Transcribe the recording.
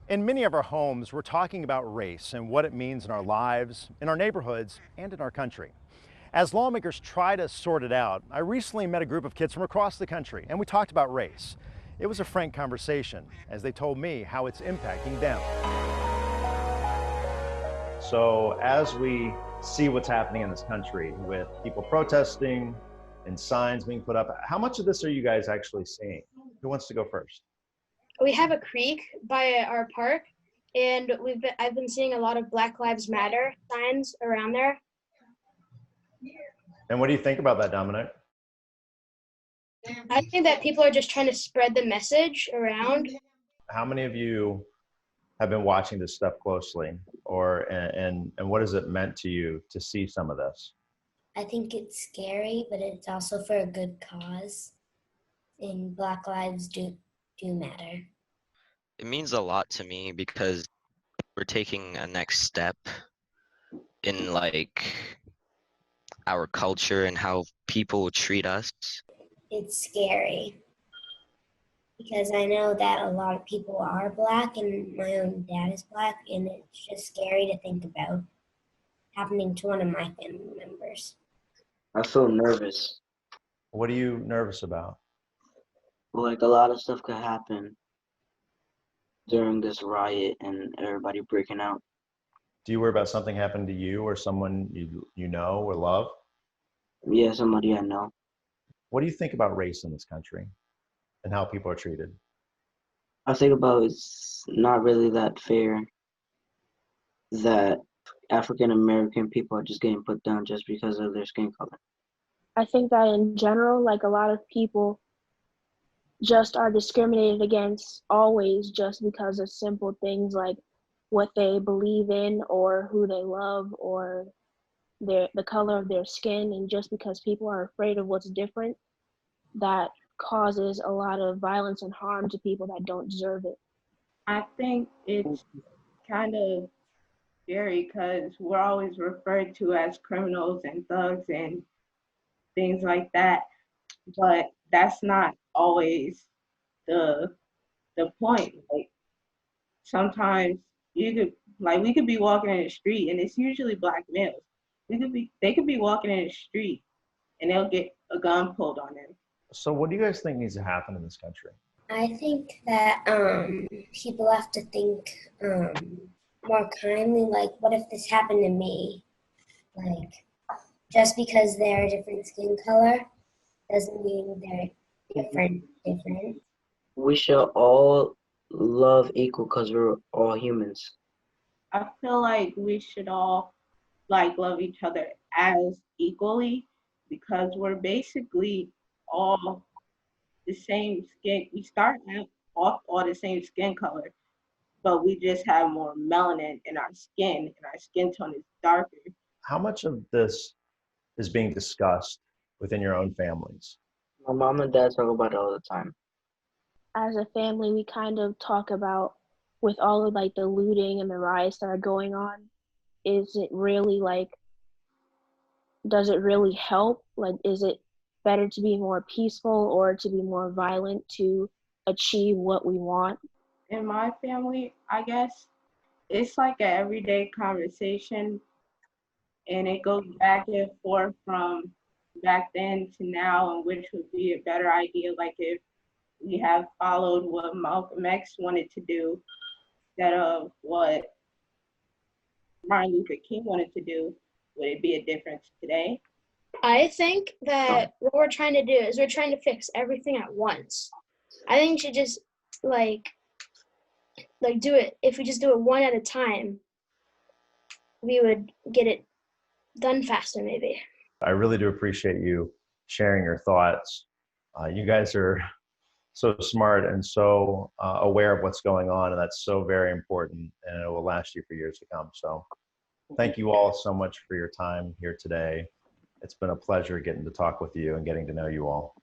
In many of our homes, we're talking about race and what it means in our lives, in our neighborhoods, and in our country. As lawmakers try to sort it out, I recently met a group of kids from across the country and we talked about race. It was a frank conversation as they told me how it's impacting them. So as we see what's happening in this country with people protesting and signs being put up, how much of this are you guys actually seeing? Who wants to go first? We have a creek by our park, and I've been seeing a lot of Black Lives Matter signs around there. And what do you think about that, Dominic? I think that people are just trying to spread the message around. How many of you have been watching this stuff closely, and what has it meant to you to see some of this? I think it's scary, but it's also for a good cause. And Black lives do matter. It means a lot to me because we're taking a next step in our culture and how people treat us. It's scary because I know that a lot of people are Black, and my own dad is Black, and it's just scary to think about happening to one of my family members. I feel nervous. What are you nervous about? Like a lot of stuff could happen during this riot and everybody breaking out. Do you worry about something happening to you or someone you know or love? Yeah, somebody I know. What do you think about race in this country and how people are treated? I think about it's not really that fair that African American people are just getting put down just because of their skin color. I think that in general, like a lot of people just are discriminated against always just because of simple things like what they believe in or who they love or the color of their skin. And just because people are afraid of what's different, that causes a lot of violence and harm to people that don't deserve it. I think it's kind of scary because we're always referred to as criminals and thugs and things like that, but that's not always the point. Like sometimes we could be walking in the street and it's usually Black males. They could be walking in the street and they'll get a gun pulled on them. So what do you guys think needs to happen in this country? I think that people have to think more kindly, like, what if this happened to me? Like, just because they're a different skin color doesn't mean they're different. We should all love equal because we're all humans. I feel like we should all love each other as equally because we're basically all the same skin. We start off all the same skin color, but we just have more melanin in our skin, and our skin tone is darker. How much of this is being discussed within your own families? My mom and dad talk about it all the time. As a family, we kind of talk about with all of like the looting and the riots that are going on, is it really does it really help? Like, is it better to be more peaceful or to be more violent to achieve what we want? In my family, I guess it's like an everyday conversation, and it goes back and forth from back then to now, and which would be a better idea. Like if we have followed what Malcolm X wanted to do instead of what Martin Luther King wanted to do, would it be a difference today? I think that what we're trying to do is we're trying to fix everything at once. I think we should just like do it. If we just do it one at a time, we would get it done faster, maybe. I really do appreciate you sharing your thoughts. You guys are so smart and so aware of what's going on, and that's so very important, and it will last you for years to come. So thank you all so much for your time here today. It's been a pleasure getting to talk with you and getting to know you all.